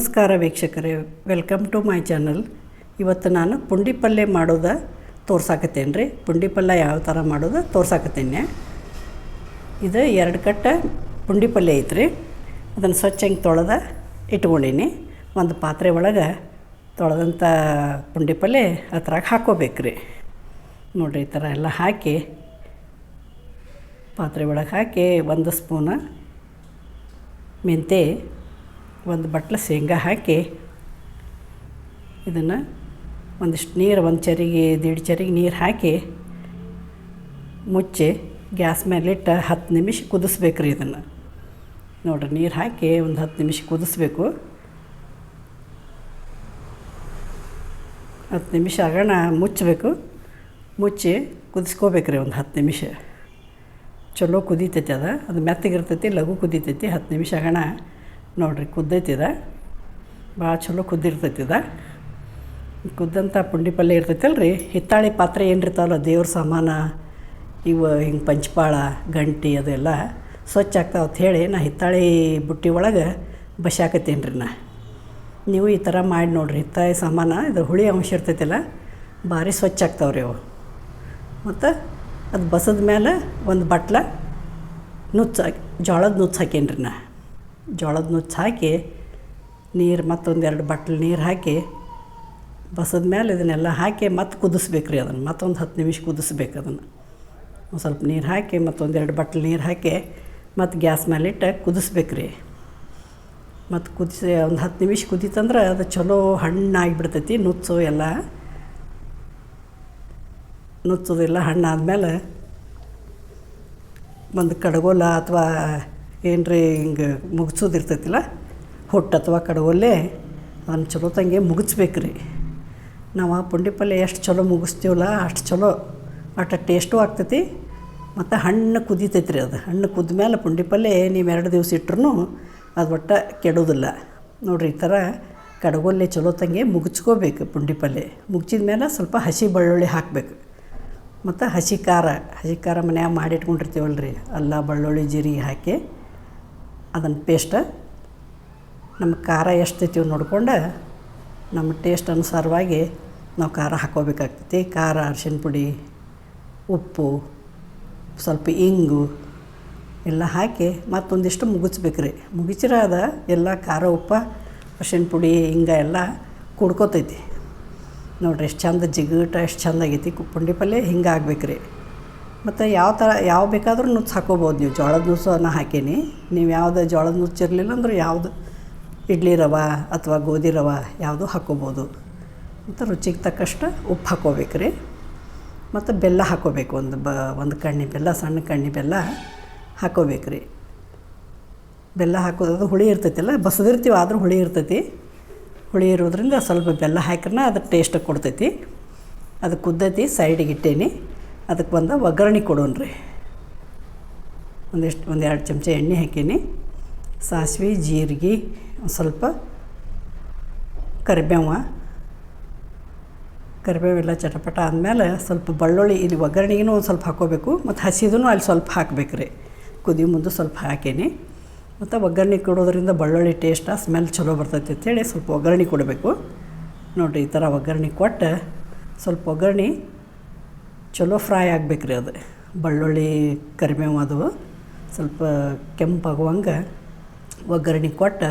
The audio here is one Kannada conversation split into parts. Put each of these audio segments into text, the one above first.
ನಮಸ್ಕಾರ ವೀಕ್ಷಕರೇ, ವೆಲ್ಕಮ್ ಟು ಮೈ ಚಾನಲ್. ಇವತ್ತು ನಾನು ಪುಂಡಿ ಪಲ್ಯ ಮಾಡೋದು ತೋರ್ಸಾಕತ್ತೇನೆ ರೀ. ಪುಂಡಿ ಪಲ್ಯ ಯಾವ ಥರ ಮಾಡೋದು ತೋರ್ಸಾಕತ್ತೇನೆ. ಇದು 2 ಕಟ್ಟ ಪುಂಡಿ ಪಲ್ಯ ಐತ್ರಿ. ಅದನ್ನು ಸ್ವಚ್ಛ ಹಿಂಗೆ ತೊಳೆದ ಇಟ್ಕೊಂಡೀನಿ. ಒಂದು ಪಾತ್ರೆ ಒಳಗೆ ತೊಳೆದಂಥ ಪುಂಡಿ ಪಲ್ಯ ಅದ್ರಾಗ ಹಾಕ್ಕೋಬೇಕ್ರಿ. ನೋಡಿರಿ, ಈ ಥರ ಎಲ್ಲ ಹಾಕಿ ಪಾತ್ರೆ ಒಳಗೆ ಹಾಕಿ 1 ಸ್ಪೂನ ಮೆಂತ್ಯ, 1 ಬಟ್ಲು ಶೇಂಗಾ ಹಾಕಿ ಇದನ್ನು ಒಂದಿಷ್ಟು ನೀರು, 1 ಚರಿಗೆ 1.5 ಚರಿಗೆ ನೀರು ಹಾಕಿ ಮುಚ್ಚಿ ಗ್ಯಾಸ್ ಮೇಲಿಟ್ಟು 10 ನಿಮಿಷ ಕುದಿಸ್ಬೇಕ್ರಿ. ಇದನ್ನು ನೋಡಿರಿ, ನೀರು ಹಾಕಿ ಒಂದು 10 ನಿಮಿಷ ಕುದಿಸ್ಬೇಕು. 10 ನಿಮಿಷ ಆಗೋಣ ಮುಚ್ಚಬೇಕು. ಮುಚ್ಚಿ ಕುದಿಸ್ಕೋಬೇಕ್ರಿ ಒಂದು 10 ನಿಮಿಷ. ಚಲೋ ಕುದೀತೈತಿ. ಅದು ಮೆತ್ತಗಿರ್ತೈತಿ, ಲಘು ಕುದೀತೈತಿ. 10 ನಿಮಿಷ ಆಗೋಣ ನೋಡಿರಿ, ಕುದ್ದೈತಿದ, ಭಾಳ ಚಲೋ ಕುದ್ದಿರ್ತೈತಿದ. ಕುದ್ದಂಥ ಪುಂಡಿ ಪಲ್ಯ ಇರ್ತೈತಲ್ಲ ರೀ. ಹಿತ್ತಾಳೆ ಪಾತ್ರೆ ಏನಿರ್ತಾವಲ್ಲ, ದೇವ್ರ ಸಾಮಾನ ಇವು ಹಿಂಗೆ ಪಂಚಪಾಳ ಗಂಟಿ ಅದೆಲ್ಲ ಸ್ವಚ್ಛ ಆಗ್ತಾವೆ ಅಂತ ಹೇಳಿ ನಾ ಹಿತ್ತಾಳೆ ಬುಟ್ಟಿ ಒಳಗೆ ಬಸಾಕತ್ತೇನೆ ರೀ. ನೀವು ಈ ಥರ ಮಾಡಿ ನೋಡಿರಿ. ಹಿತ್ತಾಳೆ ಸಾಮಾನು ಇದು ಹುಳಿ ಅಂಶ ಇರ್ತೈತಿಲ್ಲ, ಭಾರಿ ಸ್ವಚ್ಛ ಆಗ್ತಾವ್ರಿ ಅವು. ಮತ್ತು ಅದು ಬಸದ ಮೇಲೆ 1 ಬಟ್ಲ ನುಚ್ಚು ಜೋಳದ ನುಚ್ಚು ಹಾಕೇನಿ ರೀ. ಜೋಳದ ನುಚ್ಚು ಹಾಕಿ ನೀರು ಮತ್ತೊಂದು 2 ಬಟ್ಲು ನೀರು ಹಾಕಿ ಬಸದ ಮೇಲೆ ಇದನ್ನೆಲ್ಲ ಹಾಕಿ ಮತ್ತೆ ಕುದಿಸ್ಬೇಕು ರೀ. ಅದನ್ನು ಮತ್ತೊಂದು 10 ನಿಮಿಷ ಕುದಿಸ್ಬೇಕು. ಅದನ್ನು ಒಂದು ಸ್ವಲ್ಪ ನೀರು ಹಾಕಿ ಮತ್ತೊಂದು 2 ಬಟ್ಲು ನೀರು ಹಾಕಿ ಮತ್ತು ಗ್ಯಾಸ್ ಮೇಲಿಟ್ಟು ಕುದಿಸ್ಬೇಕು ರೀ. ಮತ್ತು ಕುದಿಸಿ ಒಂದು 10 ನಿಮಿಷ ಕುದೀತಂದ್ರೆ ಅದು ಚಲೋ ಹಣ್ಣಾಗಿಬಿಡ್ತೈತಿ. ನುಚ್ಚೋದೆಲ್ಲ ಹಣ್ಣಾದ್ಮೇಲೆ ಒಂದು ಕಡಗೋಲ ಅಥವಾ ಏನ್ರಿ ಹಿಂಗೆ ಮುಗಿಸೋದಿರ್ತೈತಿಲ್ಲ, ಹೊಟ್ಟು ಅಥವಾ ಕಡಗೋಲೆ, ಅದನ್ನು ಚಲೋ ತಂಗೆ ಮುಗಿಸ್ಬೇಕು ರೀ. ನಾವು ಆ ಪುಂಡಿ ಪಲ್ಯ ಎಷ್ಟು ಚಲೋ ಮುಗಿಸ್ತೀವಲ್ಲ ಅಷ್ಟು ಚಲೋ, ಅಷ್ಟು ಟೇಸ್ಟು ಆಗ್ತೈತಿ. ಮತ್ತು ಹಣ್ಣು ಕುದೀತೈತಿ ರೀ. ಅದು ಹಣ್ಣು ಕುದ್ದ ಮೇಲೆ ಪುಂಡಿ ಪಲ್ಯ ನೀವು 2 ದಿವಸ ಇಟ್ರೂ ಅದು ಒಟ್ಟು ಕೆಡೋದಿಲ್ಲ. ನೋಡಿರಿ, ಈ ಥರ ಕಡಗೋಲೆ ಚಲೋ ತಂಗೆ ಮುಗಿಸ್ಕೋಬೇಕು. ಪುಂಡಿ ಪಲ್ಯ ಮುಗಿಸಿದ ಮೇಲೆ ಸ್ವಲ್ಪ ಹಸಿ ಬೆಳ್ಳುಳ್ಳಿ ಹಾಕಬೇಕು. ಮತ್ತು ಹಸಿ ಖಾರ ಮನ್ಯಾಗ ಮಾಡಿಟ್ಕೊಂಡಿರ್ತೀವಲ್ಲ ರೀ, ಅಲ್ಲ ಬೆಳ್ಳುಳ್ಳಿ ಜೀರಿಗೆ ಹಾಕಿ ಅದನ್ನು ಪೇಸ್ಟ್, ನಮ್ಮ ಖಾರ ಎಷ್ಟೈತೀವಿ ನೋಡ್ಕೊಂಡು ನಮ್ಮ ಟೇಸ್ಟ್ ಅನುಸಾರವಾಗಿ ನಾವು ಖಾರ ಹಾಕ್ಕೋಬೇಕಾಗ್ತೈತಿ. ಖಾರ, ಅರಿಶಿನ ಪುಡಿ, ಉಪ್ಪು, ಸ್ವಲ್ಪ ಇಂಗು ಎಲ್ಲ ಹಾಕಿ ಮತ್ತೊಂದಿಷ್ಟು ಮುಗಿಸ್ಬೇಕ್ರಿ. ಮುಗಿಸಿರ ಅದು ಎಲ್ಲ ಖಾರ, ಉಪ್ಪು, ಅರಿಶಿನ ಪುಡಿ, ಹಿಂಗ ಎಲ್ಲ ಕುಡ್ಕೋತೈತಿ. ನೋಡಿರಿ, ಎಷ್ಟು ಚಂದ ಜಿಗುಟ, ಎಷ್ಟು ಚಂದ ಆಗೈತಿ ಪುಂಡಿ ಪಲ್ಯ. ಹಿಂಗೆ ಆಗ್ಬೇಕ್ರಿ. ಮತ್ತು ಯಾವ ಬೇಕಾದ್ರೂ ನುಚ್ಚು ಹಾಕ್ಕೋಬೋದು ನೀವು. ಜೋಳದ ನುಚ್ಚು ಹಾಕೀನಿ. ನೀವು ಯಾವುದು ಜೋಳದ ನುಚ್ಚು ಇರಲಿಲ್ಲ ಅಂದ್ರೆ ಯಾವುದು ಇಡ್ಲಿ ರವೆ ಅಥವಾ ಗೋಧಿ ರವೆ ಯಾವುದು ಹಾಕ್ಕೋಬೋದು. ಮತ್ತು ರುಚಿಗೆ ತಕ್ಕಷ್ಟು ಉಪ್ಪು ಹಾಕ್ಕೋಬೇಕ್ರಿ. ಮತ್ತು ಬೆಲ್ಲ ಹಾಕ್ಕೋಬೇಕು. ಒಂದು ಕಣ್ಣಿ ಬೆಲ್ಲ, ಸಣ್ಣ ಕಣ್ಣಿ ಬೆಲ್ಲ ಹಾಕ್ಕೋಬೇಕ್ರಿ. ಬೆಲ್ಲ ಹಾಕೋದು ಹುಳಿ ಇರ್ತೈತಿಲ್ಲ, ಬಸದಿರ್ತೀವಿ ಆದರೂ ಹುಳಿ ಇರ್ತೈತಿ. ಹುಳಿ ಇರೋದ್ರಿಂದ ಸ್ವಲ್ಪ ಬೆಲ್ಲ ಹಾಕಿದ್ರೆ ಅದು ಟೇಸ್ಟ್ ಕೊಡ್ತೈತಿ. ಅದು ಕುದ್ದೈತಿ, ಸೈಡಿಗೆ ಇಟ್ಟೇನಿ. ಅದಕ್ಕೆ ಒಗ್ಗರಣೆ ಕೊಡೋಣ್ರಿ. ಒಂದು 2 ಚಮಚ ಎಣ್ಣೆ ಹಾಕೀನಿ. ಸಾಸಿವೆ, ಜೀರಿಗೆ, ಸ್ವಲ್ಪ ಕರಿಬೇವೆಲ್ಲ ಚಟಪಟ ಆದಮೇಲೆ ಸ್ವಲ್ಪ ಬೆಳ್ಳುಳ್ಳಿ, ಇಲ್ಲಿ ಒಗ್ಗರಣೆಗೂ ಒಂದು ಸ್ವಲ್ಪ ಹಾಕ್ಕೋಬೇಕು. ಮತ್ತು ಹಸಿದೂ ಅಲ್ಲಿ ಸ್ವಲ್ಪ ಹಾಕಬೇಕು ರೀ. ಕುದಿ ಮುಂದೆ ಸ್ವಲ್ಪ ಹಾಕೀನಿ. ಮತ್ತು ಒಗ್ಗರಣೆ ಕೊಡೋದ್ರಿಂದ ಬೆಳ್ಳುಳ್ಳಿ ಟೇಸ್ಟ್, ಸ್ಮೆಲ್ ಚಲೋ ಬರ್ತೈತಿ ಅಂತೇಳಿ ಸ್ವಲ್ಪ ಒಗ್ಗರಣೆ ಕೊಡಬೇಕು. ನೋಡಿರಿ, ಈ ಥರ ಒಗ್ಗರಣೆ ಕೊಟ್ಟು ಸ್ವಲ್ಪ ಒಗ್ಗರಣೆ ಚಲೋ ಫ್ರೈ ಆಗ್ಬೇಕು ರೀ. ಅದು ಬೆಳ್ಳುಳ್ಳಿ ಕರಿಬೇವು ಅದು ಸ್ವಲ್ಪ ಕೆಂಪಾಗುವಂಗೆ ಒಗ್ಗರಣೆ ಕೊಟ್ಟು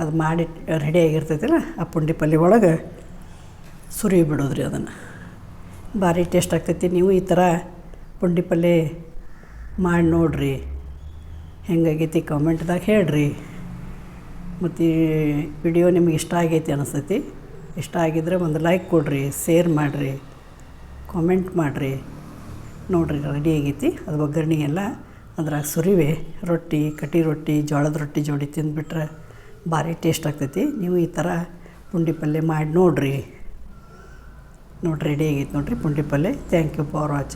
ಅದು ಮಾಡಿ ರೆಡಿಯಾಗಿರ್ತೈತಿಲ್ಲ, ಆ ಪುಂಡಿ ಪಲ್ಯ ಒಳಗೆ ಸುರಿ ಬಿಡೋದ್ರಿ. ಅದನ್ನು ಭಾರಿ ಟೇಸ್ಟ್ ಆಗ್ತೈತಿ. ನೀವು ಈ ಥರ ಪುಂಡಿ ಪಲ್ಯ ಮಾಡಿ ನೋಡಿರಿ. ಹೆಂಗಾಗೈತಿ ಕಾಮೆಂಟ್ದಾಗ ಹೇಳ್ರಿ. ಮತ್ತು ಈ ವಿಡಿಯೋ ನಿಮಗೆ ಇಷ್ಟ ಆಗೈತಿ ಅನಿಸ್ತೈತಿ. ಇಷ್ಟ ಆಗಿದ್ರೆ ಒಂದು ಲೈಕ್ ಕೊಡಿರಿ, ಶೇರ್ ಮಾಡಿರಿ, ಕಾಮೆಂಟ್ ಮಾಡಿರಿ. ನೋಡಿರಿ, ರೆಡಿ ಆಗೈತಿ. ಅದು ಒಗ್ಗರಣೆ ಎಲ್ಲ ಅದ್ರಾಗ ಸುರಿವೆ ರೊಟ್ಟಿ, ಕಟ್ಟಿ ರೊಟ್ಟಿ, ಜೋಳದ ರೊಟ್ಟಿ ಜೋಡಿ ತಿಂದುಬಿಟ್ರೆ ಭಾರಿ ಟೇಸ್ಟ್ ಆಗ್ತೈತಿ. ನೀವು ಈ ಥರ ಪುಂಡಿ ಪಲ್ಯ ಮಾಡಿ ನೋಡಿರಿ. ರೆಡಿ ಆಗೈತಿ ನೋಡಿರಿ ಪುಂಡಿ ಪಲ್ಯ. Thank you for watching.